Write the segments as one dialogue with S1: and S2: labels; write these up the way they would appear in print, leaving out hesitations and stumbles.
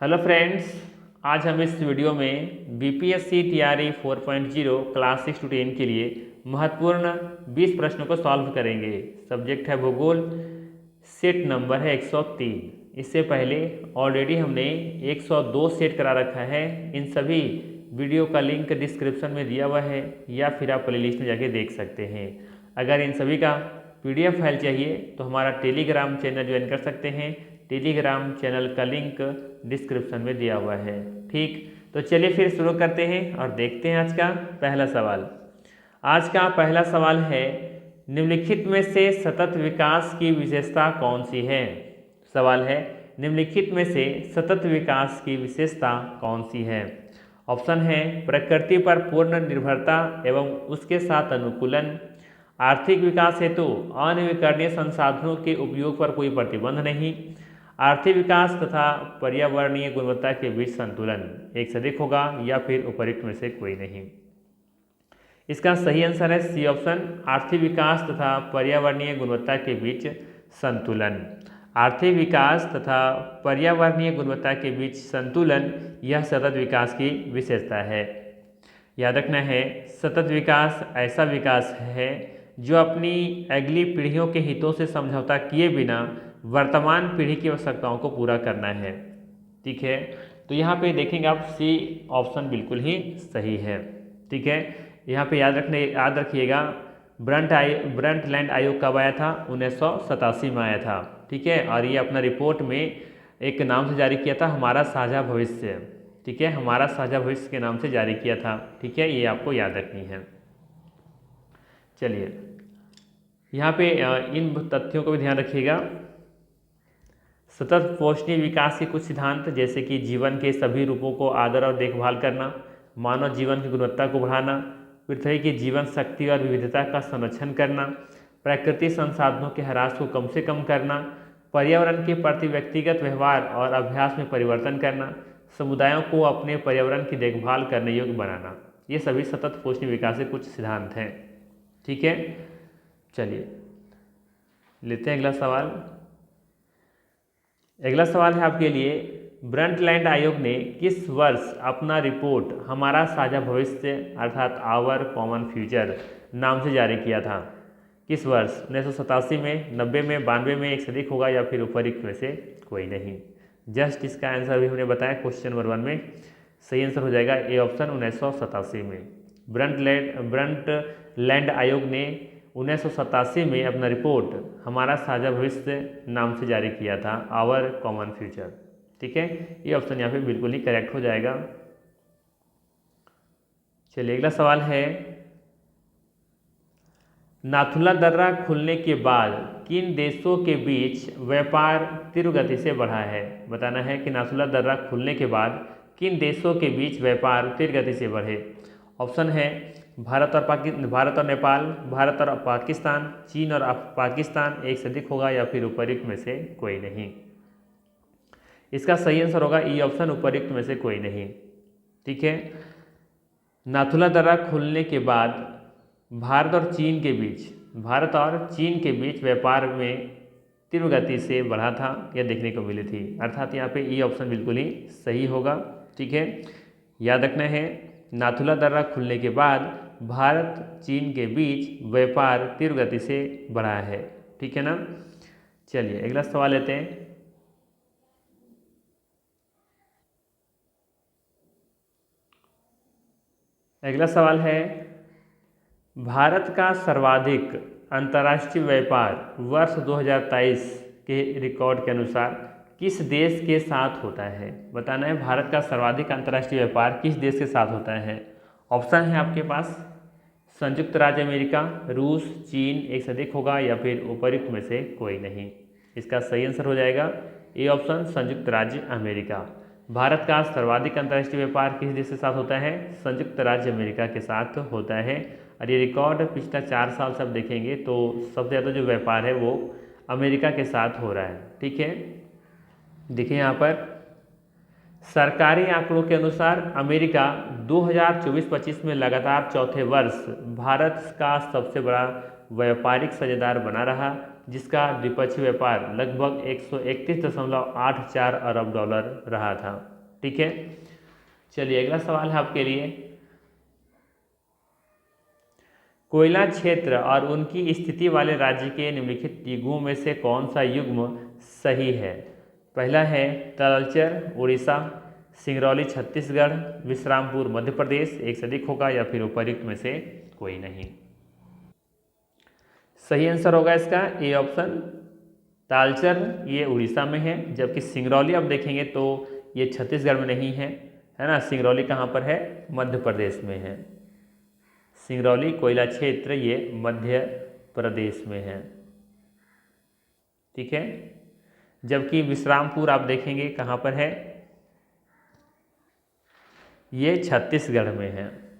S1: Hello friends, आज हम इस वीडियो में बीपीएससी टीआरई 4.0 क्लास 6 to 10 के लिए महत्वपूर्ण 20 प्रश्नों को सॉल्व करेंगे। सब्जेक्ट है भूगोल, सेट नंबर है 103। इससे पहले ऑलरेडी हमने 102 सेट करा रखा है। इन सभी वीडियो का लिंक डिस्क्रिप्शन में दिया हुआ है या फिर आप प्लेलिस्ट में जाके देख सकते हैं। अगर इन सभी का पीडीएफ फाइल चाहिए तो हमारा टेलीग्राम चैनल ज्वाइन कर सकते हैं। टेलीग्राम चैनल का लिंक डिस्क्रिप्शन में दिया हुआ है। ठीक, तो चलिए फिर शुरू करते हैं और देखते हैं आज का पहला सवाल। आज का पहला सवाल है, निम्नलिखित में से सतत विकास की विशेषता कौन सी है। सवाल है, निम्नलिखित में से सतत विकास की विशेषता कौन सी है। ऑप्शन है प्रकृति पर पूर्ण निर्भरता एवं उसके साथ अनुकूलन, आर्थिक विकास हेतु अनवीकरणीय संसाधनों के उपयोग पर कोई प्रतिबंध नहीं, आर्थिक विकास तथा पर्यावरणीय गुणवत्ता के बीच संतुलन। एक से अधिक होगा या फिर उपयुक्त में से कोई नहीं। इसका सही आंसर है सी ऑप्शन, आर्थिक विकास तथा पर्यावरणीय गुणवत्ता के बीच संतुलन। आर्थिक विकास तथा पर्यावरणीय गुणवत्ता के बीच संतुलन यह सतत विकास की विशेषता है। याद रखना है, सतत विकास ऐसा विकास है जो अपनी अगली पीढ़ियों के हितों से समझौता किए बिना वर्तमान पीढ़ी की आवश्यकताओं को पूरा करना है। ठीक है, तो यहाँ पे देखेंगे आप सी ऑप्शन बिल्कुल ही सही है। ठीक है, यहाँ पे याद रखिएगा ब्रंटलैंड आयोग कब आया था, 1987 में आया था। ठीक है, और ये अपना रिपोर्ट में एक नाम से जारी किया था, हमारा साझा भविष्य। ठीक है, हमारा साझा भविष्य के नाम से जारी किया था। ठीक है, ये आपको याद रखनी है। चलिए, यहाँ पे इन तथ्यों को भी ध्यान रखिएगा। सतत पोषणीय विकास के कुछ सिद्धांत जैसे कि जीवन के सभी रूपों को आदर और देखभाल करना, मानव जीवन की गुणवत्ता को बढ़ाना, पृथ्वी की जीवन शक्ति और विविधता का संरक्षण करना, प्राकृतिक संसाधनों के ह्रास को कम से कम करना, पर्यावरण के प्रति व्यक्तिगत व्यवहार और अभ्यास में परिवर्तन करना, समुदायों को अपने पर्यावरण की देखभाल करने योग्य बनाना, ये सभी सतत पोषणीय विकास के कुछ सिद्धांत हैं। ठीक है, चलिए लेते हैं अगला सवाल। अगला सवाल है आपके लिए, ब्रंटलैंड आयोग ने किस वर्ष अपना रिपोर्ट हमारा साझा भविष्य अर्थात आवर कॉमन फ्यूचर नाम से जारी किया था। किस वर्ष, 1987 में, 90 में, 92 में, एक से अधिक होगा या फिर उपयुक्त में से कोई नहीं। जस्ट इसका आंसर भी हमने बताया क्वेश्चन नंबर 1 में। सही आंसर हो जाएगा ए ऑप्शन, 1987 में। ब्रंटलैंड आयोग ने 1987 में अपना रिपोर्ट हमारा साझा भविष्य नाम से जारी किया था, आवर कॉमन फ्यूचर। ठीक है, ये ऑप्शन यहाँ पे बिल्कुल ही करेक्ट हो जाएगा। चलिए अगला सवाल है, नाथुला दर्रा खुलने के बाद किन देशों के बीच व्यापार तीव्र गति से बढ़ा है। बताना है कि नाथुला दर्रा खुलने के बाद किन देशों के बीच व्यापार तीव्र गति से बढ़े। ऑप्शन है भारत और नेपाल, भारत और पाकिस्तान, चीन और पाकिस्तान, एक से अधिक होगा या फिर उपयुक्त में से कोई नहीं। इसका सही आंसर होगा ई ऑप्शन, उपयुक्त में से कोई नहीं। ठीक है, नाथुला दर्रा खुलने के बाद भारत और चीन के बीच व्यापार में तीव्र गति से बढ़ा था, यह देखने को मिली थी। अर्थात यहाँ पे ई ऑप्शन बिल्कुल ही सही होगा। ठीक है, याद रखना है, नाथुला दर्रा खुलने के बाद भारत चीन के बीच व्यापार तीव्र गति से बढ़ा है। ठीक है ना। चलिए अगला सवाल लेते हैं। अगला सवाल है, भारत का सर्वाधिक अंतर्राष्ट्रीय व्यापार वर्ष 2023 के रिकॉर्ड के अनुसार किस देश के साथ होता है। बताना है भारत का सर्वाधिक अंतर्राष्ट्रीय व्यापार किस देश के साथ होता है। ऑप्शन है आपके पास संयुक्त राज्य अमेरिका, रूस, चीन, एक से अधिक होगा या फिर उपयुक्त में से कोई नहीं। इसका सही आंसर हो जाएगा ए ऑप्शन, संयुक्त राज्य अमेरिका। भारत का सर्वाधिक अंतर्राष्ट्रीय व्यापार किस देश के साथ होता है, संयुक्त राज्य अमेरिका के साथ होता है। और ये रिकॉर्ड पिछला 4 साल से आप देखेंगे तो सबसे ज़्यादा जो व्यापार है वो अमेरिका के साथ हो रहा है। ठीक है, देखिए यहाँ पर सरकारी आंकड़ों के अनुसार अमेरिका 2024-25 में लगातार चौथे वर्ष भारत का सबसे बड़ा व्यापारिक साझेदार बना रहा, जिसका द्विपक्षीय व्यापार लगभग 131.84 अरब डॉलर रहा था। ठीक है, चलिए अगला सवाल है आपके लिए। कोयला क्षेत्र और उनकी स्थिति वाले राज्य के निम्नलिखित युग्मों में से कौन सा युग्म सही है? पहला है तलचर उड़ीसा, सिंगरौली छत्तीसगढ़, विश्रामपुर मध्य प्रदेश, एक से अधिक होगा या फिर उपर्युक्त में से कोई नहीं। सही आंसर होगा इसका ए ऑप्शन, तालचर ये उड़ीसा में है, जबकि सिंगरौली आप देखेंगे तो ये छत्तीसगढ़ में नहीं है, है ना। सिंगरौली कहाँ पर है? मध्य प्रदेश में है। सिंगरौली कोयला क्षेत्र ये मध्य प्रदेश में है। ठीक है, जबकि विश्रामपुर आप देखेंगे कहाँ पर है? ये छत्तीसगढ़ में है।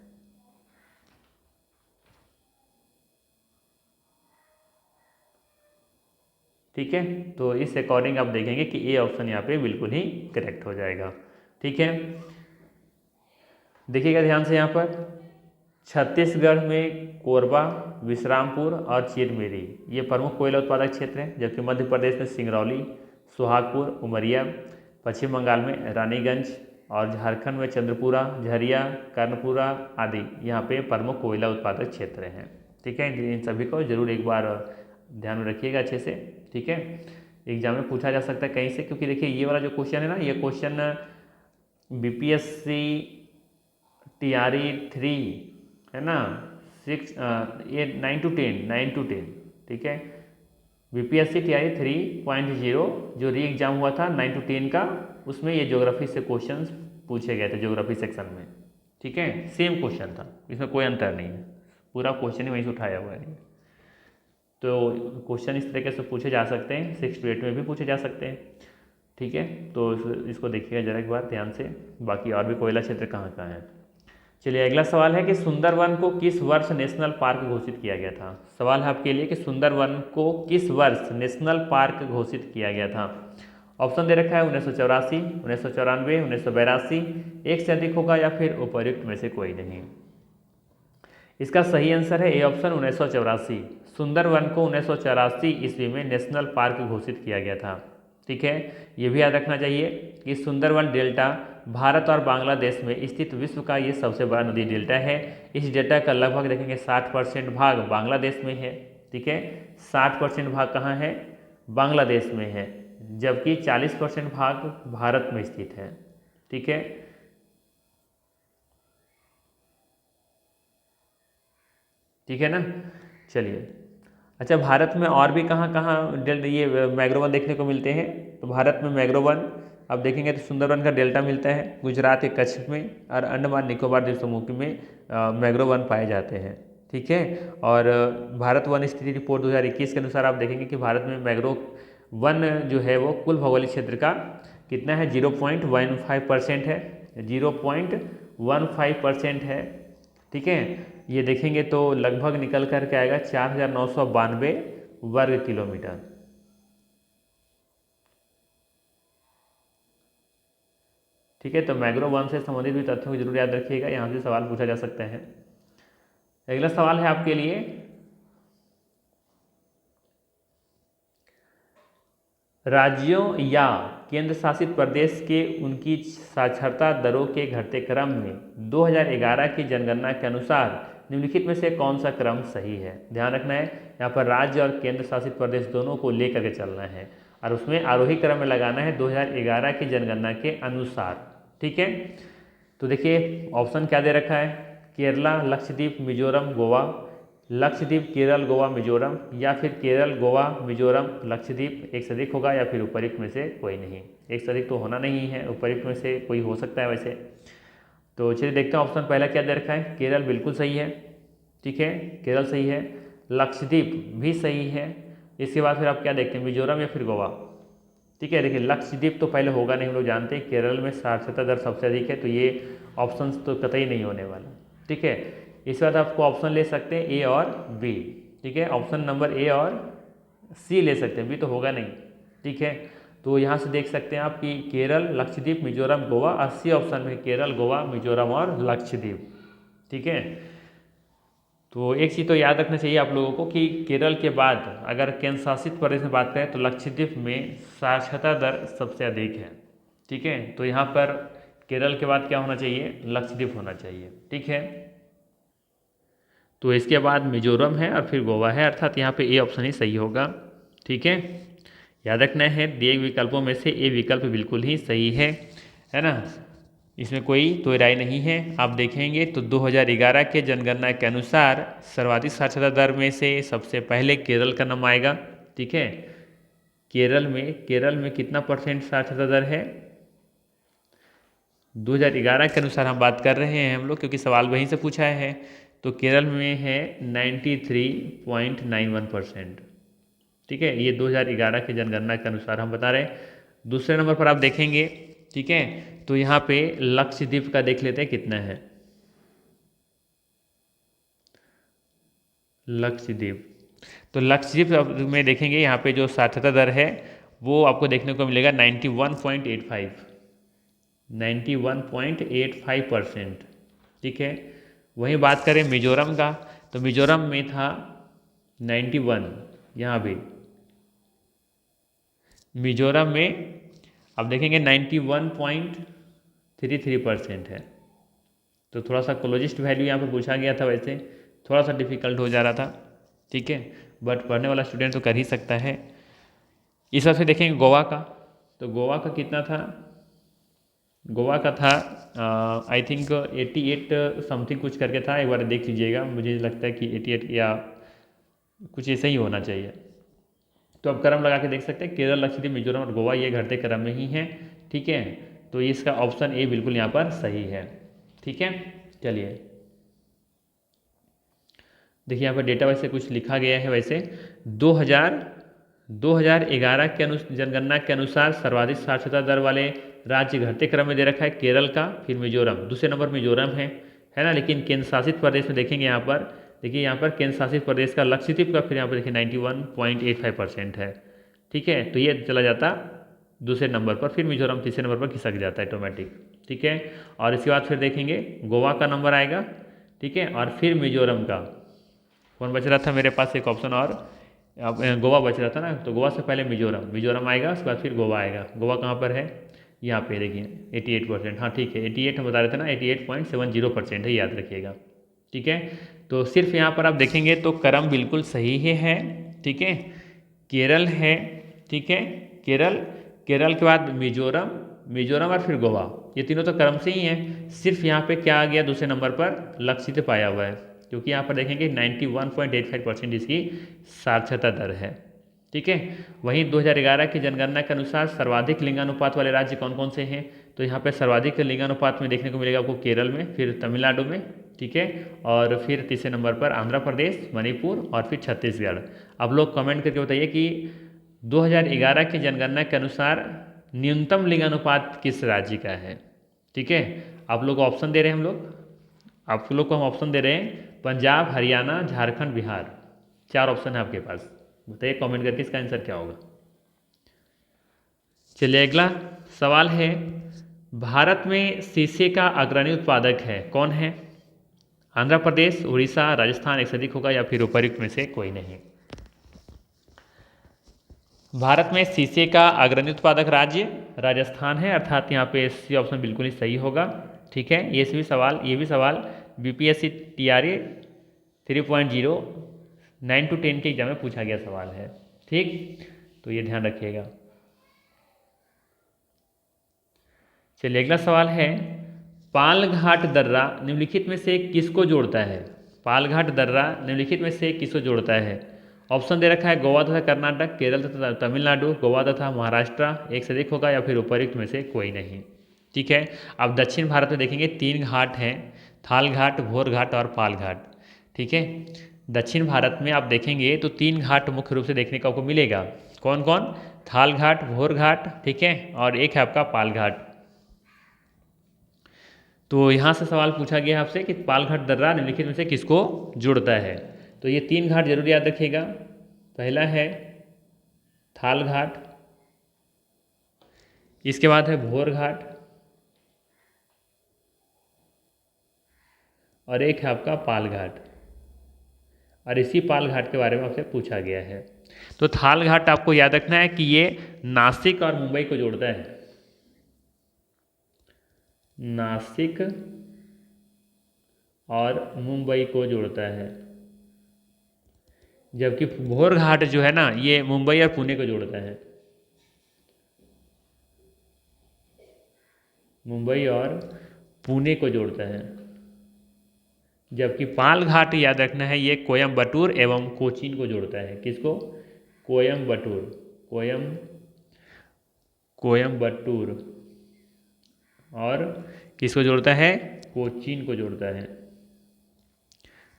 S1: ठीक है, तो इस अकॉर्डिंग आप देखेंगे कि ए ऑप्शन यहाँ पे बिल्कुल ही करेक्ट हो जाएगा। ठीक है, देखिएगा ध्यान से, यहाँ पर छत्तीसगढ़ में कोरबा, विश्रामपुर और चिरमिरी ये प्रमुख कोयला उत्पादक क्षेत्र हैं, जबकि मध्य प्रदेश में सिंगरौली, सुहागपुर, उमरिया, पश्चिम बंगाल में रानीगंज और झारखंड में चंद्रपुरा, झरिया, कर्णपुरा आदि यहाँ पे प्रमुख कोयला उत्पादक क्षेत्र हैं। ठीक है, इन सभी को जरूर एक बार ध्यान में रखिएगा अच्छे से। ठीक है, एग्जाम में पूछा जा सकता है कहीं से, क्योंकि देखिए ये वाला जो क्वेश्चन है ना, ये क्वेश्चन बीपीएससी टीआरई 3 है ना, 6 8 9 to 10। ठीक है, बीपीएससी टीआरई 3.0 जो री एग्जाम हुआ था 9 to 10 का, उसमें ये ज्योग्राफी से क्वेश्चंस पूछे गए थे ज्योग्राफी सेक्शन में। ठीक है, सेम क्वेश्चन था, इसमें कोई अंतर नहीं है, पूरा क्वेश्चन ही वहीं से उठाया हुआ है। तो क्वेश्चन इस तरीके से पूछे जा सकते हैं, 6 to 8 में भी पूछे जा सकते हैं। ठीक है, तो इसको देखिएगा जरा एक बार ध्यान से, बाकी और भी कोयला क्षेत्र कहाँ कहाँ है। चलिए अगला सवाल है कि सुंदरवन को किस वर्ष नेशनल पार्क घोषित किया गया था? सवाल है आपके लिए कि सुंदरवन को किस वर्ष नेशनल पार्क घोषित किया गया था? ऑप्शन दे रखा है 1984, 1994, 1982, एक से अधिक होगा या फिर उपर्युक्त में से कोई नहीं। इसका सही आंसर है ए ऑप्शन 1984। सुंदरवन को 1984 ईस्वी में नेशनल पार्क घोषित किया गया था। ठीक है, ये भी याद रखना चाहिए कि सुंदरवन डेल्टा भारत और बांग्लादेश में स्थित विश्व का ये सबसे बड़ा नदी डेल्टा है। इस डेल्टा का लगभग देखेंगे 60% भाग बांग्लादेश में है। ठीक है, 60% भाग कहाँ है? बांग्लादेश में है, जबकि 40% भाग भारत में स्थित है। ठीक है, ठीक है ना। चलिए, अच्छा भारत में और भी कहाँ कहाँ ये मैग्रोवन देखने को मिलते हैं? तो भारत में मैग्रोवन आप देखेंगे तो सुंदरवन का डेल्टा मिलता है, गुजरात के कच्छ में और अंडमान निकोबार द्वीप समूह में मैग्रोवन पाए जाते हैं। ठीक है, और भारत वन स्थिति रिपोर्ट 2021 के अनुसार आप देखेंगे कि भारत में मैग्रो वन जो है वो कुल भौगोलिक क्षेत्र का कितना है? 0.15% है, 0.15% है। ठीक है, ये देखेंगे तो लगभग निकल कर के आएगा 4992 वर्ग किलोमीटर। ठीक है, तो मैग्रोव वन से संबंधित भी तथ्यों को जरूर याद रखिएगा, यहाँ से सवाल पूछा जा सकता है। अगला सवाल है आपके लिए, राज्यों या केंद्र शासित प्रदेश के उनकी साक्षरता दरों के घटते क्रम में 2011 की जनगणना के अनुसार निम्नलिखित में से कौन सा क्रम सही है? ध्यान रखना है, यहाँ पर राज्य और केंद्र शासित प्रदेश दोनों को लेकर के चलना है और उसमें आरोही क्रम में लगाना है 2011 की जनगणना के अनुसार। ठीक है, तो देखिए ऑप्शन क्या दे रखा है? केरला, लक्षद्वीप, मिजोरम, गोवा, लक्षद्वीप, केरल, गोवा, मिजोरम, या फिर केरल, गोवा, मिजोरम, लक्षद्वीप, एक से अधिक होगा या फिर उपर्युक्त में से कोई नहीं। एक से अधिक तो होना नहीं है, उपर्युक्त में से कोई हो सकता है वैसे। तो चलिए देखते हैं ऑप्शन पहला क्या दे रखा है। केरल बिल्कुल सही है। ठीक है, केरल सही है, लक्षद्वीप भी सही है। इसके बाद फिर आप क्या देखते हैं, मिजोरम या फिर गोवा? ठीक है, देखिए लक्षद्वीप तो पहले होगा नहीं, हम लोग जानते हैं केरल में साक्षरता दर सबसे अधिक है, तो ये ऑप्शन तो कतई नहीं होने वाला। ठीक है, इसके बाद आपको ऑप्शन ले सकते हैं ए और बी। ठीक है, ऑप्शन नंबर ए और सी ले सकते हैं, बी तो होगा नहीं। ठीक है, तो यहाँ से देख सकते हैं आप कि केरल, लक्षद्वीप, मिजोरम, गोवा, और सी ऑप्शन में केरल, गोवा, मिजोरम और लक्षद्वीप। ठीक है, तो एक चीज़ तो याद रखना चाहिए आप लोगों को कि केरल के बाद अगर केंद्र शासित प्रदेश में बात करें तो लक्षद्वीप में साक्षरता दर सबसे अधिक है। ठीक है, तो यहाँ पर केरल के बाद क्या होना चाहिए, लक्षद्वीप होना चाहिए। ठीक है, तो इसके बाद मिजोरम है और फिर गोवा है, अर्थात यहाँ पे ए ऑप्शन ही सही होगा। ठीक है, याद रखना है दिए विकल्पों में से ए विकल्प बिल्कुल ही सही है ना, इसमें कोई तो राय नहीं है। आप देखेंगे तो 2011 के जनगणना के अनुसार सर्वाधिक साक्षरता दर में से सबसे पहले केरल का नाम आएगा। ठीक है, केरल में कितना परसेंट साक्षरता दर है, 2011 के अनुसार हम बात कर रहे हैं हम लोग, क्योंकि सवाल वहीं से पूछा है। तो केरल में है 93.91%। ठीक है, ये 2011 के जनगणना के अनुसार हम बता रहे हैं। दूसरे नंबर पर आप देखेंगे, ठीक है, तो यहाँ पे लक्षद्वीप का देख लेते हैं कितना है। लक्षद्वीप, तो लक्षद्वीप में देखेंगे यहाँ पे जो साक्षरता दर है वो आपको देखने को मिलेगा 91.85%। ठीक है, वहीं बात करें मिजोरम का, तो मिजोरम में था 91, यहाँ भी मिजोरम में आप देखेंगे 91.33% है। तो थोड़ा सा क्लोजेस्ट वैल्यू यहाँ पर पूछा गया था, वैसे थोड़ा सा डिफिकल्ट हो जा रहा था। ठीक है, बट पढ़ने वाला स्टूडेंट तो कर ही सकता है। इस हिसाब से देखेंगे गोवा का, तो गोवा का कितना था, गोवा का था आई थिंक 88 समथिंग कुछ करके था, एक बार देख लीजिएगा, मुझे लगता है कि 88 या कुछ ऐसा ही होना चाहिए। तो अब क्रम लगा के देख सकते हैं, केरल, लक्षद्वीप, मिजोरम और गोवा ये घटते क्रम में ही हैं। ठीक है, तो इसका ऑप्शन ए बिल्कुल यहाँ पर सही है। ठीक है, चलिए देखिए यहाँ पर डेटा वैसे कुछ लिखा गया है। वैसे 2011 के जनगणना के अनुसार सर्वाधिक साक्षरता दर वाले राज्य घटते क्रम में दे रखा है केरल का, फिर मिजोरम, दूसरे नंबर मिजोरम है ना। लेकिन केंद्र शासित प्रदेश में देखेंगे यहाँ पर, देखिए यहाँ पर केंद्र शासित प्रदेश का लक्षद्वीप का फिर यहाँ पर देखिए 91.85% है। ठीक है, तो ये चला जाता दूसरे नंबर पर, फिर मिजोरम तीसरे नंबर पर खिसक जाता है ऑटोमेटिक। ठीक है, और इसके बाद फिर देखेंगे गोवा का नंबर आएगा। ठीक है, और फिर मिजोरम का, कौन बच रहा था मेरे पास एक ऑप्शन और, गोवा बच रहा था ना, तो गोवा से पहले मिजोरम आएगा, उसके बाद फिर गोवा आएगा। गोवा कहाँ पर है, यहाँ पे देखिए 88%। हाँ ठीक है, 88 हम बता रहे थे ना, 88.70% है, याद रखिएगा। ठीक है, तो सिर्फ यहाँ पर आप देखेंगे तो क्रम बिल्कुल सही ही है। ठीक है, केरल है, ठीक है, केरल के बाद मिजोरम और फिर गोवा, ये तीनों तो क्रम से ही हैं। सिर्फ यहाँ पे क्या आ गया दूसरे नंबर पर, लक्षित पाया हुआ है, क्योंकि यहाँ पर देखेंगे 91.85% इसकी साक्षरता दर है। ठीक है, वहीं 2011 की जनगणना के अनुसार सर्वाधिक लिंगानुपात वाले राज्य कौन कौन से हैं, तो यहाँ पे सर्वाधिक लिंगानुपात में देखने को मिलेगा आपको केरल में, फिर तमिलनाडु में, ठीक है, और फिर तीसरे नंबर पर आंध्र प्रदेश, मणिपुर और फिर छत्तीसगढ़। आप लोग कमेंट करके बताइए कि 2011 की जनगणना के अनुसार न्यूनतम लिंगानुपात किस राज्य का है। ठीक है, आप लोग ऑप्शन दे रहे हैं, आप लोग को हम ऑप्शन दे रहे हैं, पंजाब, हरियाणा, झारखंड, बिहार, 4 ऑप्शन है आपके पास। बताइए कमेंट करके इसका आंसर क्या होगा। चलिए अगला सवाल है, भारत में शीशे का अग्रणी उत्पादक है, कौन है। आंध्र प्रदेश, उड़ीसा, राजस्थान, एक से अधिक होगा या फिर उपयुक्त में से कोई नहीं। भारत में शीशे का अग्रणी उत्पादक राज्य राजस्थान है, अर्थात यहाँ पे सी ऑप्शन बिल्कुल ही सही होगा। ठीक है, ये भी सवाल बीपीएससी टीआरए 3.0 9 to 10 के एग्जाम में पूछा गया सवाल है। ठीक, तो ये ध्यान रखिएगा। चलिए अगला सवाल है, पालघाट दर्रा निम्नलिखित में से किसको जोड़ता है। पालघाट दर्रा निम्नलिखित में से किसको जोड़ता है। ऑप्शन दे रखा है गोवा तथा कर्नाटक, केरल तथा तमिलनाडु, गोवा तथा महाराष्ट्र, एक से अधिक होगा या फिर उपयुक्त में से कोई नहीं। ठीक है, अब दक्षिण भारत में देखेंगे 3 घाट हैं, थाल घाट, भोर घाट और पाल घाट। ठीक है, दक्षिण भारत में आप देखेंगे तो 3 घाट मुख्य रूप से देखने को आपको मिलेगा, कौन कौन, थाल घाट, भोर घाट, ठीक है, और एक है आपका पाल घाट। तो यहाँ से सवाल पूछा गया है आपसे कि पालघाट दर्रा निम्नलिखित में से किसको जुड़ता है। तो ये 3 घाट जरूर याद रखिएगा, पहला है थाल घाट, इसके बाद है भोर घाट और एक है आपका पाल घाट। और इसी पाल घाट के बारे में आपसे पूछा गया है। तो थाल घाट आपको याद रखना है कि ये नासिक और मुंबई को जोड़ता है, नासिक और मुंबई को जोड़ता है, जबकि भोर घाट जो है ना ये मुंबई और पुणे को जोड़ता है, मुंबई और पुणे को जोड़ता है। जबकि पाल घाट याद रखना है ये कोयम्बटूर एवं कोचीन को जोड़ता है। किसको? कोयम्बटूर, कोयम्बटूर और किसको जोड़ता है? कोचीन को जोड़ता है।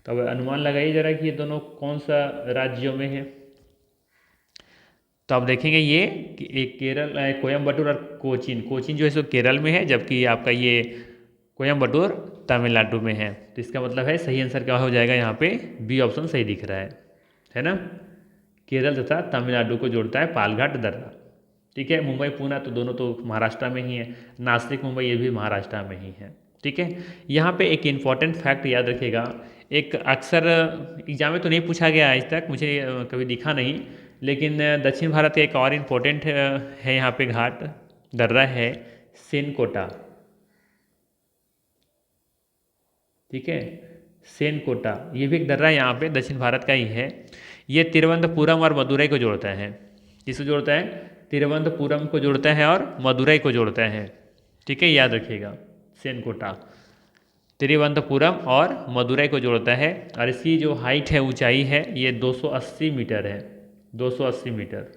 S1: तो अब अनुमान लगाइए जरा कि ये दोनों कौन सा राज्यों में है। तो आप देखेंगे ये कि एक केरल, कोयम्बटूर और कोचीन, कोचीन जो है सो केरल में है, जबकि आपका ये कोयम्बटूर तमिलनाडु में है। तो इसका मतलब है सही आंसर क्या हो जाएगा यहाँ पे? बी ऑप्शन सही दिख रहा है ना। केरल तथा तमिलनाडु को जोड़ता है पालघाट दर्रा। ठीक है, मुंबई पुणे तो दोनों तो महाराष्ट्र में ही है, नासिक मुंबई ये भी महाराष्ट्र में ही है। ठीक है, यहाँ पे एक इम्पॉर्टेंट फैक्ट याद रखिएगा, एक अक्सर एग्जाम में तो नहीं पूछा गया आज तक, मुझे कभी दिखा नहीं, लेकिन दक्षिण भारत का एक और इम्पोर्टेंट है यहाँ पे घाट दर्रा है सेनकोटा। ठीक है, सेनकोटा ये भी एक दर्रा यहाँ पे दक्षिण भारत का ही है। ये तिरुवनंतपुरम और मदुरई को जोड़ता है। किसको जोड़ता है? तिरुवनंतपुरम को जोड़ता है और मदुरई को जोड़ता है। ठीक है, याद रखिएगा सेनकोटा तिरुवनंतपुरम और मदुरई को जोड़ता है। और इसकी जो हाइट है, ऊंचाई है, ये 280 मीटर है, 280 मीटर।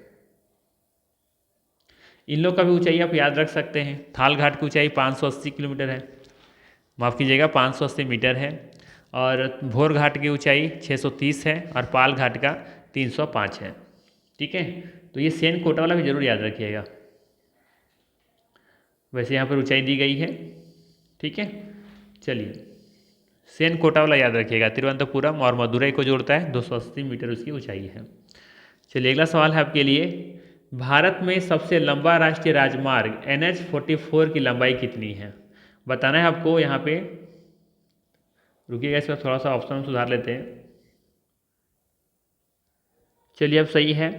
S1: इन लोग का भी ऊंचाई आप याद रख सकते हैं। थाल घाट की ऊंचाई 580 किलोमीटर है, माफ़ कीजिएगा 580 मीटर है। और भोर घाट की ऊंचाई 630 है और पाल घाट का 305 है। ठीक है, तो ये सेनकोटा वाला भी जरूर याद रखिएगा। वैसे यहाँ पर ऊंचाई दी गई है। ठीक है, चलिए सेनकोटा वाला याद रखिएगा, तिरुवनंतपुरम और मदुरई को जोड़ता है, 280 मीटर उसकी ऊंचाई है। चलिए अगला सवाल है आपके लिए, भारत में सबसे लंबा राष्ट्रीय राजमार्ग NH-44 की लंबाई कितनी है? बताना है आपको यहाँ पे। रुकिएगा, इस पर थोड़ा सा ऑप्शन सुधार लेते हैं। चलिए अब सही है,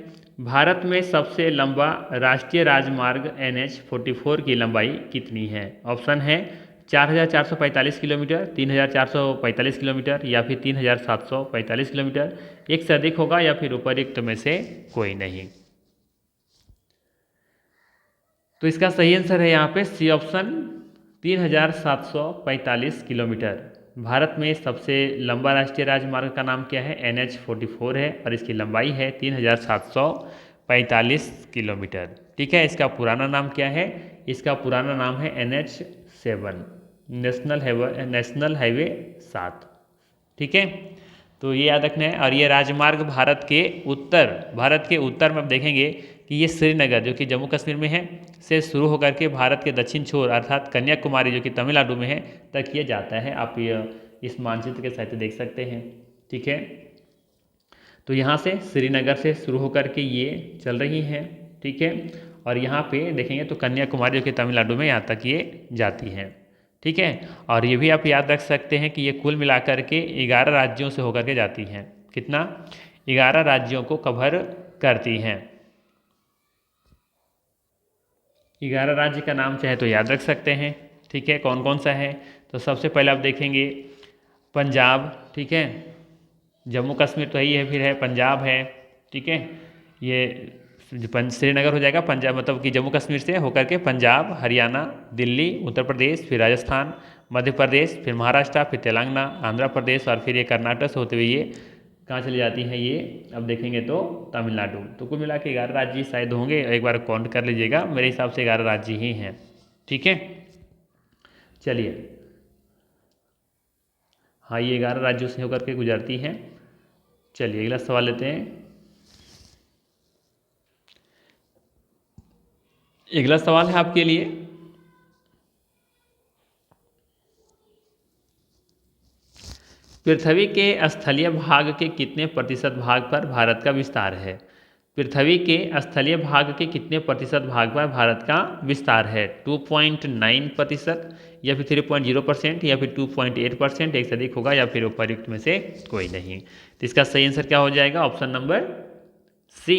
S1: भारत में सबसे लंबा राष्ट्रीय राजमार्ग NH-44 की लंबाई कितनी है? ऑप्शन है 4,445 किलोमीटर, 3,445 किलोमीटर या फिर 3,745 किलोमीटर। एक से अधिक होगा या फिर उपर्युक्त में से कोई नहीं। तो इसका सही आंसर है यहाँ पे सी ऑप्शन, 3,745 किलोमीटर। भारत में सबसे लंबा राष्ट्रीय राजमार्ग का नाम क्या है? NH-44 है और इसकी लंबाई है 3,745 किलोमीटर। ठीक है, इसका पुराना नाम क्या है? इसका पुराना नाम है NH-7, नेशनल हाईवे 7। ठीक है, तो ये याद रखना है। और ये राजमार्ग भारत के उत्तर में आप देखेंगे कि ये श्रीनगर जो कि जम्मू कश्मीर में है से शुरू होकर के भारत के दक्षिण छोर अर्थात कन्याकुमारी जो कि तमिलनाडु में है तक ये जाता है। आप ये इस मानचित्र के साथ देख सकते हैं। ठीक है, तो यहाँ से श्रीनगर से शुरू होकर के ये चल रही हैं। ठीक है, और यहाँ पे देखेंगे तो कन्याकुमारी जो कि तमिलनाडु में यहाँ तक ये जाती हैं। ठीक है, और ये भी आप याद रख सकते हैं कि ये कुल मिलाकर के 11 राज्यों से होकर के जाती हैं। कितना? 11 राज्यों को कवर करती हैं। 11 राज्य का नाम चाहे तो याद रख सकते हैं। ठीक है, कौन कौन सा है? तो सबसे पहले आप देखेंगे पंजाब। ठीक है, जम्मू कश्मीर तो ही है, फिर है पंजाब है। ठीक है, ये श्रीनगर हो जाएगा पंजाब, मतलब कि जम्मू कश्मीर से होकर के पंजाब, हरियाणा, दिल्ली, उत्तर प्रदेश, फिर राजस्थान, मध्य प्रदेश, फिर महाराष्ट्र, फिर तेलंगाना, आंध्र प्रदेश और फिर ये कर्नाटक से होते हुए ये कहाँ चली जाती हैं? ये अब देखेंगे तो तमिलनाडु। तो कुल मिला के 11 राज्य शायद होंगे, एक बार काउंट कर लीजिएगा, मेरे हिसाब से 11 राज्य ही हैं। ठीक है, चलिए हाँ, ये 11 राज्यों से होकर के गुजरती हैं। चलिए अगला सवाल लेते हैं। अगला सवाल है आपके लिए, पृथ्वी के स्थलीय भाग के कितने प्रतिशत भाग पर भारत का विस्तार है? पृथ्वी के स्थलीय भाग के कितने प्रतिशत भाग पर भारत का विस्तार है? 2.9% या फिर 3.0% या फिर 2.8%, एक से अधिक होगा या फिर उपर्युक्त में से कोई नहीं। तो इसका सही आंसर क्या हो जाएगा? ऑप्शन नंबर सी,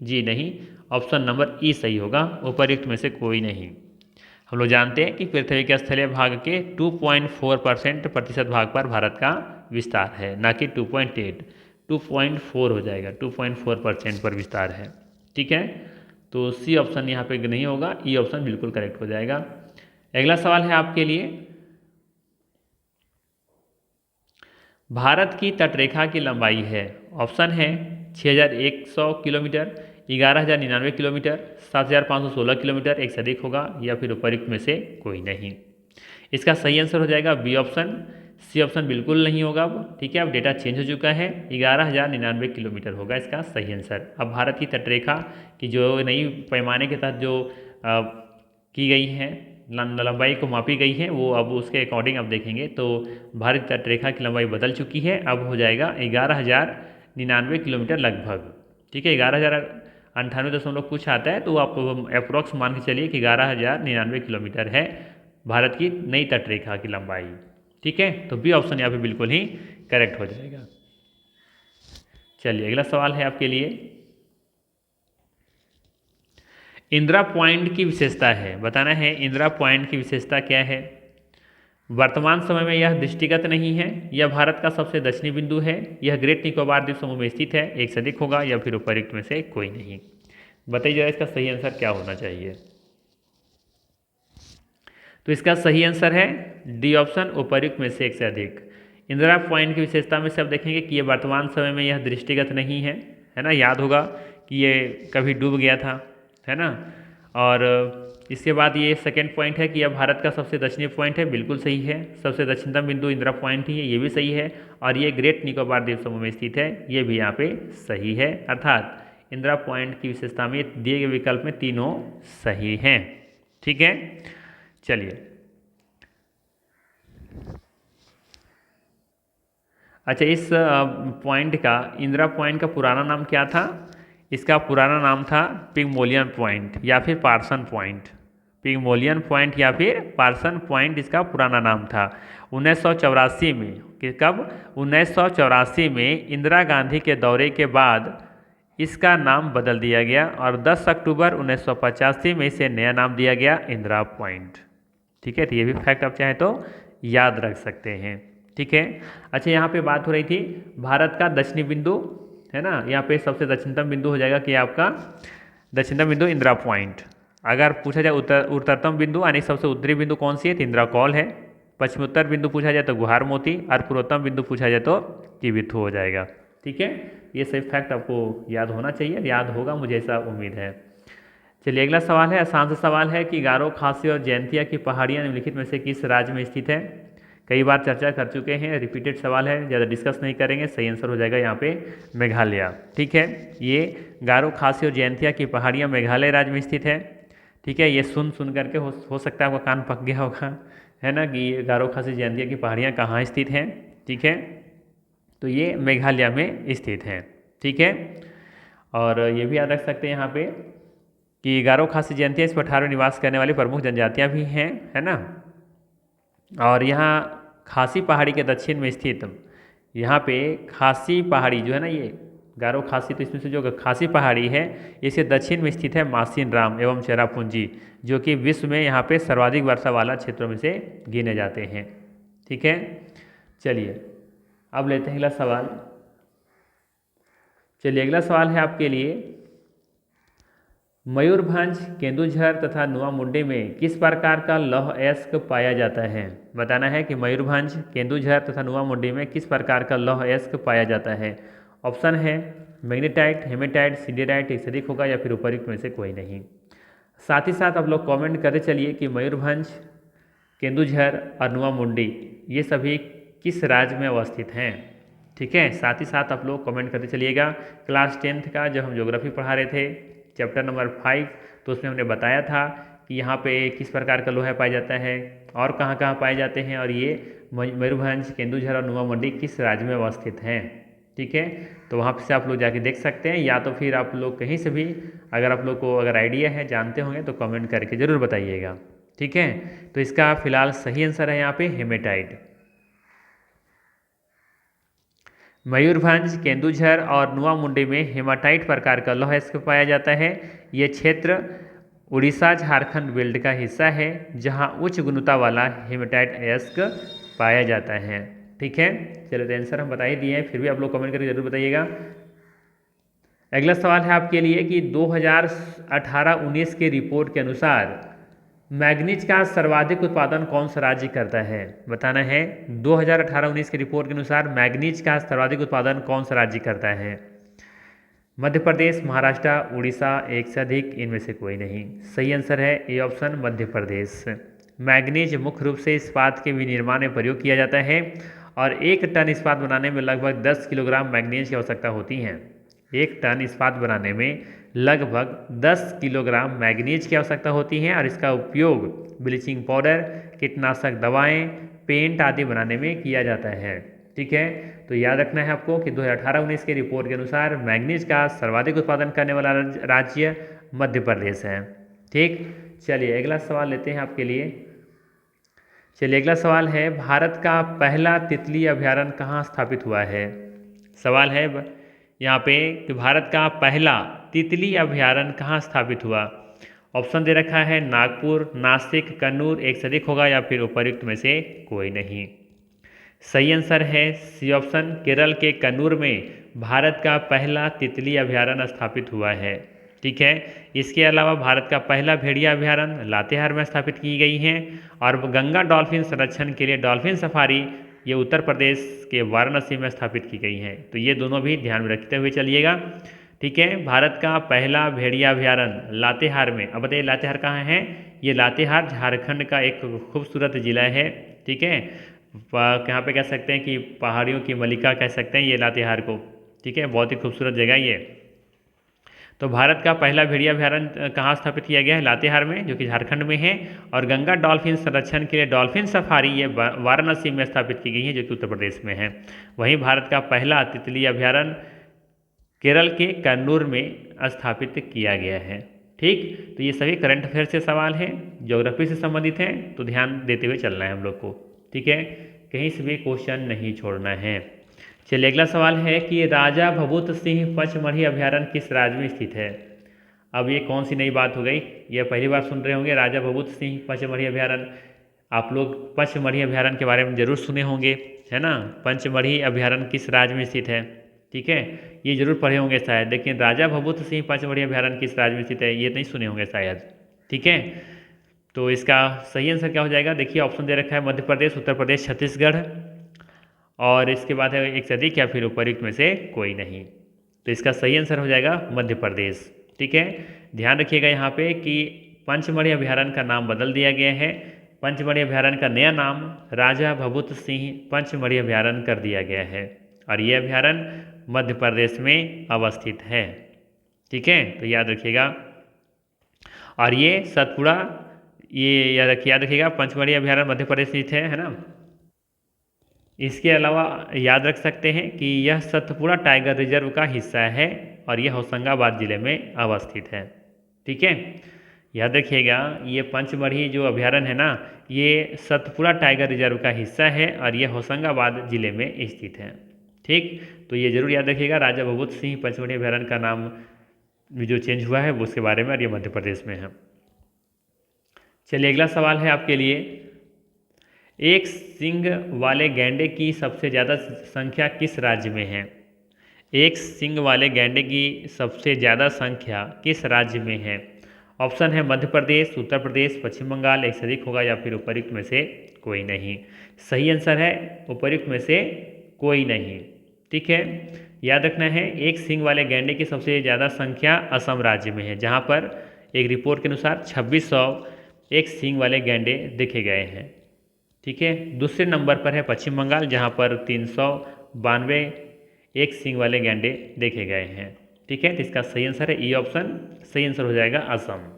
S1: जी नहीं, ऑप्शन नंबर ई सही होगा, उपर्युक्त में से कोई नहीं। हम लोग जानते हैं कि पृथ्वी के स्थलीय भाग के 2.4% प्रतिशत भाग पर भारत का विस्तार है, ना कि 2.8, 2.4 हो जाएगा, 2.4% पर विस्तार है। ठीक है, तो सी ऑप्शन यहाँ पे नहीं होगा, ई ऑप्शन बिल्कुल करेक्ट हो जाएगा। अगला सवाल है आपके लिए, भारत की तटरेखा की लंबाई है, ऑप्शन है 6100 किलोमीटर, 11099 किलोमीटर, 7516 किलोमीटर, एक से अधिक होगा या फिर उपर्युक्त में से कोई नहीं। इसका सही आंसर हो जाएगा बी ऑप्शन, सी ऑप्शन बिल्कुल नहीं होगा। अब ठीक है, अब डेटा चेंज हो चुका है, 11099 किलोमीटर होगा इसका सही आंसर। अब भारत की तटरेखा की जो नई पैमाने के तहत जो की गई है, लंबाई को मापी गई है, वो अब उसके अकॉर्डिंग अब देखेंगे तो भारत तटरेखा की लंबाई बदल चुकी है, अब हो जाएगा 11099 किलोमीटर लगभग। ठीक है, 11,098 कुछ आता है, तो आप अप्रोक्स मान के चलिए कि 11099 किलोमीटर है भारत की नई तटरेखा की लंबाई। ठीक है, तो बी ऑप्शन यहाँ पे बिल्कुल ही करेक्ट हो जाएगा। चलिए अगला सवाल है आपके लिए, इंदिरा पॉइंट की विशेषता है, बताना है इंदिरा पॉइंट की विशेषता क्या है। वर्तमान समय में यह दृष्टिगत नहीं है, यह भारत का सबसे दक्षिणी बिंदु है, यह ग्रेट निकोबार द्वीप समूह में स्थित है, एक से अधिक होगा या फिर उपर्युक्त में से कोई नहीं। बताइए जरा इसका सही आंसर क्या होना चाहिए। तो इसका सही आंसर है डी ऑप्शन, उपर्युक्त में से एक से अधिक। इंदिरा पॉइंट की विशेषता में से आप देखेंगे कि ये वर्तमान समय में यह दृष्टिगत नहीं है ना, याद होगा कि ये कभी डूब गया था, है ना। और इसके बाद ये सेकेंड पॉइंट है कि यह भारत का सबसे दक्षिणी पॉइंट है, बिल्कुल सही है, सबसे दक्षिणतम बिंदु इंदिरा पॉइंट ही है, ये भी सही है। और ये ग्रेट निकोबार द्वीप समूह में स्थित है, ये भी यहाँ पे सही है। अर्थात इंदिरा पॉइंट की विशेषता में दिए गए विकल्प में तीनों सही हैं। ठीक है, चलिए अच्छा, इस पॉइंट का, इंदिरा पॉइंट का पुराना नाम क्या था? इसका पुराना नाम था पिग्मोलियन पॉइंट या फिर पार्सन पॉइंट। पिग्मोलियन पॉइंट या फिर पार्सन पॉइंट इसका पुराना नाम था। 1984 में, कब? 1984 में इंदिरा गांधी के दौरे के बाद इसका नाम बदल दिया गया और 10 अक्टूबर 1985 में इसे नया नाम दिया गया इंदिरा पॉइंट। ठीक है, तो ये भी फैक्ट आप चाहें तो याद रख सकते हैं। ठीक है, अच्छा यहाँ पे बात हो रही थी भारत का दक्षिणी बिंदु, है ना, यहाँ पे सबसे दक्षिणतम बिंदु हो जाएगा कि आपका दक्षिणतम बिंदु इंदिरा पॉइंट। अगर पूछा जाए उत्तरतम बिंदु यानी सबसे उत्तरी बिंदु कौन सी है, तो इंदिरा कॉल है। पश्चिमोत्तर बिंदु पूछा जाए तो गुहार मोती, और पूर्वोत्तम बिंदु पूछा जाए तो किबिथु हो जाएगा। ठीक है, ये सभी फैक्ट आपको याद होना चाहिए, याद होगा मुझे ऐसा उम्मीद है। चलिए अगला सवाल है, आसान सा सवाल है कि गारो, खासी और जयंतिया की पहाड़ियाँ निम्नलिखित में से किस राज्य में स्थित है। कई बार चर्चा कर चुके हैं, रिपीटेड सवाल है, ज़्यादा डिस्कस नहीं करेंगे। सही आंसर हो जाएगा यहाँ पे मेघालय। ठीक है, ये गारो, खासी और जयंतिया की पहाड़ियाँ मेघालय राज्य में स्थित है। ठीक है, ये सुन करके हो सकता है आपका कान पक गया होगा, है ना, कि ये गारो, खासी, जयंतिया की पहाड़ियाँ कहाँ स्थित हैं। ठीक है, तो ये मेघालय में स्थित हैं। ठीक है, और ये भी याद रख सकते हैं यहाँ पे कि गारो, खासी, जयंतिया इस पठार में निवास करने वाली प्रमुख जनजातियाँ भी हैं, है ना। और यहाँ खासी पहाड़ी के दक्षिण में स्थित, यहाँ पे खासी पहाड़ी जो है ना, ये गारो, खासी, तो इसमें से जो खासी पहाड़ी है इसके दक्षिण में स्थित है मासिन राम एवं चेरापूंजी, जो कि विश्व में यहाँ पे सर्वाधिक वर्षा वाला क्षेत्रों में से गिने जाते हैं। ठीक है, चलिए अब लेते हैं अगला सवाल। चलिए अगला सवाल है आपके लिए, मयूरभंज, केंदुझर तथा नुआ मुंडी में किस प्रकार का लौह अयस्क पाया जाता है। बताना है कि मयूरभंज, केंदुझर तथा नुआ मुंडी में किस प्रकार का लौह अयस्क पाया जाता है। ऑप्शन है मैग्नेटाइट, हेमेटाइट, सिडेराइट, एक से अधिक होगा या फिर उपर्युक्त में से कोई नहीं। साथ ही साथ आप लोग कमेंट करते चलिए कि मयूरभंज, केंदुझर और नुआ मुंडी ये सभी किस राज्य में अवस्थित हैं। ठीक है, साथ ही साथ आप लोग कमेंट करते चलिएगा। क्लास 10th का जब हम ज्योग्राफी पढ़ा रहे थे चैप्टर नंबर 5, तो उसमें हमने बताया था कि यहाँ पे किस प्रकार का लोहा पाया जाता है और कहाँ पाए जाते हैं, और ये मयूरभंज, केंदुझर और नुआ मुंडी किस राज्य में अवस्थित हैं। ठीक है, तो वहाँ से आप लोग जाके देख सकते हैं, या तो फिर आप लोग कहीं से भी अगर आप लोग को अगर आइडिया है, जानते होंगे तो कमेंट करके ज़रूर बताइएगा। ठीक है, तो इसका फिलहाल सही आंसर है यहाँ पे हेमेटाइट। मयूरभंज, केंदुझर और नुआ मुंडी में हेमाटाइट प्रकार का लौह अयस्क पाया जाता है। ये क्षेत्र उड़ीसा झारखंड बेल्ट का हिस्सा है जहां उच्च गुणवत्ता वाला हेमाटाइट अयस्क पाया जाता है। ठीक है, चलो तो आंसर हम बता ही दिए हैं, फिर भी आप लोग कमेंट करके जरूर बताइएगा। अगला सवाल है आपके लिए कि 2018-19 के रिपोर्ट के अनुसार मैग्नीज का सर्वाधिक उत्पादन कौन सा राज्य करता है? बताना है 2018-19 की रिपोर्ट के अनुसार मैग्नीज का सर्वाधिक उत्पादन कौन सा राज्य करता है? मध्य प्रदेश, महाराष्ट्र, उड़ीसा, एक से अधिक, इनमें से कोई नहीं। सही आंसर है A option Madhya Pradesh. Manganese मुख्य रूप से इस्पात के विनिर्माण में प्रयोग किया जाता है और 1 टन इस्पात बनाने में लगभग 10 किलोग्राम मैग्नीज की आवश्यकता होती है। 1 टन इस्पात बनाने में लगभग 10 किलोग्राम मैग्नीज की आवश्यकता होती है और इसका उपयोग ब्लीचिंग पाउडर, कीटनाशक दवाएं, पेंट आदि बनाने में किया जाता है। ठीक है, तो याद रखना है आपको कि 2018-19 के रिपोर्ट के अनुसार मैग्नीज का सर्वाधिक उत्पादन करने वाला राज्य मध्य प्रदेश है। ठीक, चलिए अगला सवाल लेते हैं आपके लिए। चलिए अगला सवाल है, भारत का पहला तितली अभयारण्य कहाँ स्थापित हुआ है? सवाल है यहाँ पे कि भारत का पहला तितली अभयारण्य कहाँ स्थापित हुआ? ऑप्शन दे रखा है नागपुर, नासिक, कन्नूर, एक से अधिक होगा या फिर उपर्युक्त में से कोई नहीं। सही आंसर है सी ऑप्शन, केरल के कन्नूर में भारत का पहला तितली अभयारण्य स्थापित हुआ है। ठीक है, इसके अलावा भारत का पहला भेड़िया अभयारण्य लातेहार में स्थापित की गई है और गंगा डॉल्फिन संरक्षण के लिए डॉल्फिन सफारी ये उत्तर प्रदेश के वाराणसी में स्थापित की गई हैं। तो ये दोनों भी ध्यान में रखते हुए चलिएगा। ठीक है, भारत का पहला भेड़िया अभयारण्य लातेहार में। अब बताइए लातेहार कहाँ है? ये लातेहार झारखंड का एक खूबसूरत जिला है। ठीक है, यहाँ पे कह सकते हैं कि पहाड़ियों की मलिका कह सकते हैं ये लातेहार को। ठीक है, बहुत ही खूबसूरत जगह ये। तो भारत का पहला भेड़िया अभयारण्य कहाँ स्थापित किया गया है? लातेहार में, जो कि झारखंड में है। और गंगा डॉल्फिन संरक्षण के लिए डॉल्फिन सफारी ये वाराणसी में स्थापित की गई है, जो कि उत्तर प्रदेश में है। वहीं भारत का पहला तितली अभयारण्य केरल के कन्नूर में स्थापित किया गया है। ठीक, तो ये सभी करंट अफेयर से सवाल हैं, ज्योग्राफी से संबंधित हैं, तो ध्यान देते हुए चलना है हम लोग को। ठीक है, कहीं से भी क्वेश्चन नहीं छोड़ना है। चलिए अगला सवाल है कि राजा भभूत सिंह पचमढ़ी अभयारण्य किस राज्य में स्थित है? अब ये कौन सी नई बात हो गई? ये पहली बार सुन रहे होंगे राजा भभूत सिंह पचमढ़ी अभयारण्य। आप लोग पचमढ़ी अभयारण्य के बारे में जरूर सुने होंगे, है ना? पचमढ़ी अभयारण्य किस राज्य में स्थित है? ठीक है, ये जरूर पढ़े होंगे शायद, लेकिन राजा भभूत सिंह पचमढ़ी अभयारण्य किस राज्य में स्थित है ये नहीं सुने होंगे शायद। ठीक है, तो इसका सही आंसर क्या हो जाएगा? देखिए ऑप्शन दे रखा है मध्य प्रदेश, उत्तर प्रदेश, छत्तीसगढ़ और इसके बाद है एक से अधिक या फिर उपर्युक्त में से कोई नहीं। तो इसका सही आंसर हो जाएगा मध्य प्रदेश। ठीक है, ध्यान रखिएगा यहाँ पे कि पंचमढ़ी अभयारण्य का नाम बदल दिया गया है। पंचमढ़ी अभयारण्य का नया नाम राजा भभूत सिंह पंचमढ़ी अभयारण्य कर दिया गया है और ये अभयारण्य मध्य प्रदेश में अवस्थित है। ठीक है, तो याद रखिएगा। और ये सतपुड़ा, ये याद रखिएगा पंचमढ़ी अभयारण्य मध्य प्रदेश स्थित है ना? इसके अलावा याद रख सकते हैं कि यह सतपुड़ा टाइगर रिजर्व का हिस्सा है और यह होशंगाबाद जिले में अवस्थित है। ठीक है, याद रखिएगा ये पंचमढ़ी जो अभयारण्य है ना, ये सतपुड़ा टाइगर रिजर्व का हिस्सा है और यह होशंगाबाद जिले में स्थित है। ठीक, तो ये जरूर याद रखिएगा राजा भभूत सिंह पंचमढ़ी अभयारण्य का नाम जो चेंज हुआ है वो उसके बारे में, और ये मध्य प्रदेश में है। चलिए अगला सवाल है आपके लिए, एक सींग वाले गैंडे की सबसे ज़्यादा संख्या किस राज्य में है? एक सींग वाले गैंडे की सबसे ज़्यादा संख्या किस राज्य में है? ऑप्शन है मध्य प्रदेश, उत्तर प्रदेश, पश्चिम बंगाल, एक से अधिक होगा या फिर उपर्युक्त में से कोई नहीं। सही आंसर है उपर्युक्त में से कोई नहीं। ठीक है, याद रखना है एक सींग वाले गैंडे की सबसे ज़्यादा संख्या असम राज्य में है, जहाँ पर एक रिपोर्ट के अनुसार 2600 एक सींग वाले गैंडे देखे गए हैं। ठीक है, दूसरे नंबर पर है पश्चिम बंगाल, जहाँ पर 392 एक सींग वाले गैंडे देखे गए हैं। ठीक है, तो इसका सही आंसर है ई ऑप्शन, सही आंसर हो जाएगा असम।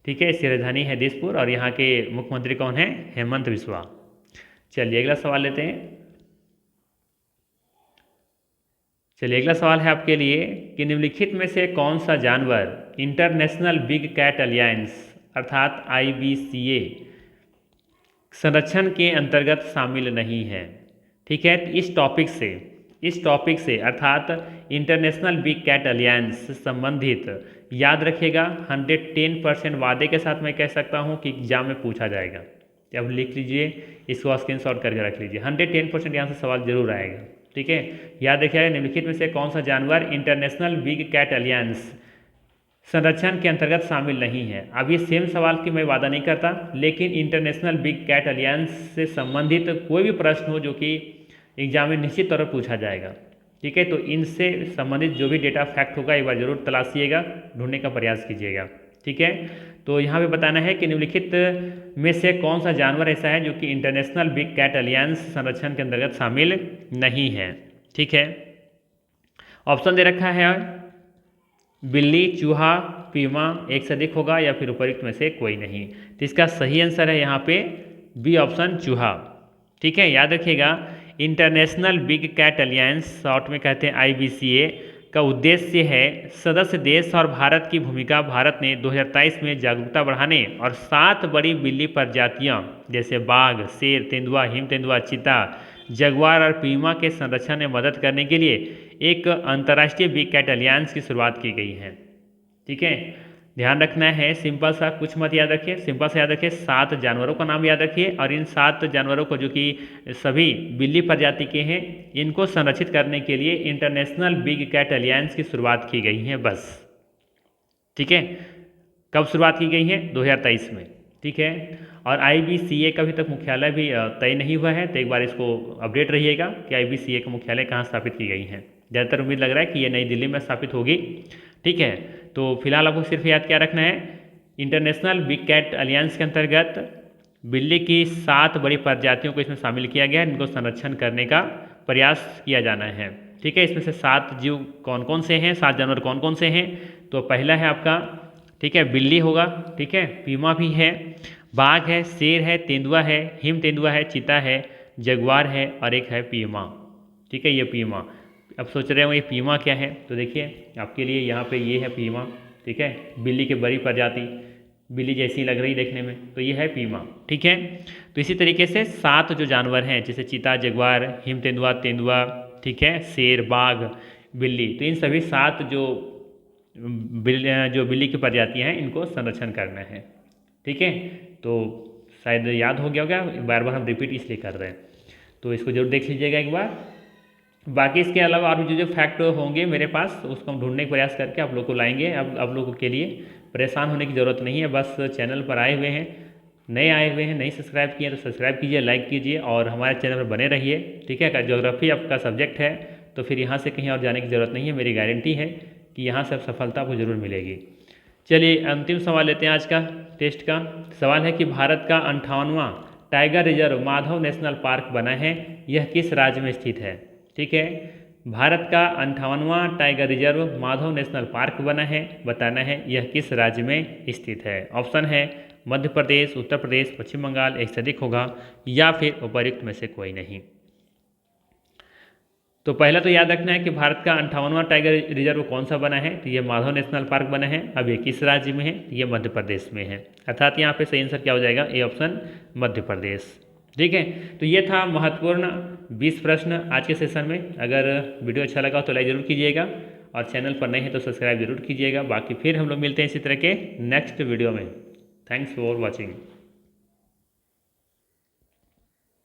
S1: ठीक है, इसकी राजधानी है दिसपुर और यहाँ के मुख्यमंत्री कौन है? हेमंत बिस्वा। चलिए अगला सवाल लेते हैं। चलिए अगला सवाल है आपके लिए कि निम्नलिखित में से कौन सा जानवर इंटरनेशनल बिग कैट अलियंस अर्थात IBCA संरक्षण के अंतर्गत शामिल नहीं है। ठीक है, तो इस टॉपिक से अर्थात इंटरनेशनल बिग कैट अलियंस से संबंधित याद रखिएगा 110% वादे के साथ मैं कह सकता हूं कि एग्जाम में पूछा जाएगा। अब लिख लीजिए, इसको स्क्रीनशॉट करके रख लीजिए, 110% यहाँ से सवाल जरूर आएगा। ठीक है, याद रखिएगा निम्नलिखित में से कौन सा जानवर इंटरनेशनल बिग कैट अलियंस संरक्षण के अंतर्गत शामिल नहीं है। अब ये सेम सवाल की मैं वादा नहीं करता, लेकिन इंटरनेशनल बिग कैट अलियंस से संबंधित कोई भी प्रश्न हो जो कि एग्जाम में निश्चित तौर पर पूछा जाएगा। ठीक है, तो इनसे संबंधित जो भी डेटा फैक्ट होगा एक बार जरूर तलाशिएगा, ढूंढने का प्रयास कीजिएगा। ठीक है, तो यहाँ पे बताना है कि निम्नलिखित में से कौन सा जानवर ऐसा है जो कि इंटरनेशनल बिग कैट अलियंस संरक्षण के अंतर्गत शामिल नहीं है। ठीक है, ऑप्शन दे रखा है बिल्ली, चूहा, पीमा, एक से अधिक होगा या फिर उपयुक्त में से कोई नहीं। तो इसका सही आंसर है यहाँ पे बी ऑप्शन, चूहा। ठीक है, याद रखिएगा इंटरनेशनल बिग कैट अलियंस शॉर्ट में कहते हैं IBCA का उद्देश्य है सदस्य देश और भारत की भूमिका। भारत ने 2023 में जागरूकता बढ़ाने और 7 बड़ी बिल्ली प्रजातियां जैसे बाघ, शेर, तेंदुआ, हिम तेंदुआ, चीता, जगुआर और पीमा के संरक्षण में मदद करने के लिए एक अंतर्राष्ट्रीय बिग कैट अलियंस की शुरुआत की गई है। ठीक है, ध्यान रखना है, सिंपल सा कुछ मत याद रखिए, सिंपल सा याद रखिए 7 जानवरों का नाम याद रखिए और इन 7 जानवरों को जो कि सभी बिल्ली प्रजाति के हैं इनको संरक्षित करने के लिए इंटरनेशनल बिग कैट अलियंस की शुरुआत की गई है बस। ठीक है, कब शुरुआत की गई है? 2023 में। ठीक है, और IBCA का अभी तक मुख्यालय भी तय नहीं हुआ है, तो एक बार इसको अपडेट रहिएगा कि IBCA का मुख्यालय कहाँ स्थापित की गई है। ज़्यादातर उम्मीद लग रहा है कि ये नई दिल्ली में स्थापित होगी। ठीक है, तो फिलहाल आपको सिर्फ याद क्या रखना है, इंटरनेशनल बिग कैट अलियंस के अंतर्गत बिल्ली की 7 बड़ी प्रजातियों को इसमें शामिल किया गया है, इनको संरक्षण करने का प्रयास किया जाना है। ठीक है, इसमें से 7 जीव कौन कौन से हैं, 7 जानवर कौन कौन से हैं? तो पहला है आपका, ठीक है, बिल्ली होगा, ठीक है, पीमा भी है, बाघ है, शेर है, तेंदुआ है, हिम तेंदुआ है, चीता है, जगुआर है और एक है पीमा। ठीक है, ये पीमा। अब सोच रहे हो ये पीमा क्या है, तो देखिए आपके लिए यहाँ पे ये है पीमा। ठीक है, बिल्ली की बड़ी प्रजाति, बिल्ली जैसी लग रही देखने में, तो ये है पीमा। ठीक है, तो इसी तरीके से 7 जो जानवर हैं जैसे चीता, जगुआर, हिम तेंदुआ, तेंदुआ, ठीक है, शेर, बाघ, बिल्ली, तो इन सभी 7 जो बिल्ली की प्रजातियाँ हैं इनको संरक्षण करना है। ठीक है, तो शायद याद हो गया होगा, बार बार हम रिपीट इसलिए कर रहे हैं, तो इसको जरूर देख लीजिएगा एक बार। बाकी इसके अलावा और भी जो फैक्ट होंगे मेरे पास उसको हम ढूंढने का प्रयास करके आप लोग को लाएंगे। अब आप लोगों के लिए परेशान होने की ज़रूरत नहीं है, बस चैनल पर आए हुए हैं, नए आए हुए हैं, नहीं सब्सक्राइब किए तो सब्सक्राइब कीजिए, लाइक कीजिए और हमारे चैनल पर बने रहिए। ठीक है, अगर ज्योग्राफी आपका सब्जेक्ट है तो फिर यहाँ से कहीं और जाने की ज़रूरत नहीं है, मेरी गारंटी है कि यहाँ से सफलता आपको जरूर मिलेगी। चलिए अंतिम सवाल लेते हैं आज का टेस्ट का। सवाल है कि भारत का 58वां tiger reserve Madhav National Park बना है, यह किस राज्य में स्थित है? ठीक है, भारत का 58वां tiger reserve Madhav National Park बना है, बताना है यह किस राज्य में स्थित है। ऑप्शन है मध्य प्रदेश, उत्तर प्रदेश, पश्चिम बंगाल, एक से अधिक होगा या फिर उपर्युक्त में से कोई नहीं। तो पहला तो याद रखना है कि भारत का 58वां टाइगर रिजर्व कौन सा बना है, तो ये माधव नेशनल पार्क बना है। अब ये किस राज्य में है? ये मध्य प्रदेश में है, अर्थात यहाँ पे सही आंसर क्या हो जाएगा? A option, Madhya Pradesh. ठीक है, तो ये था महत्वपूर्ण 20 प्रश्न आज के सेशन में। अगर वीडियो अच्छा लगा तो लाइक जरूर कीजिएगा और चैनल पर नए हैं तो सब्सक्राइब जरूर कीजिएगा। बाकी फिर हम लोग मिलते हैं इसी तरह के नेक्स्ट वीडियो में। Thanks for watching.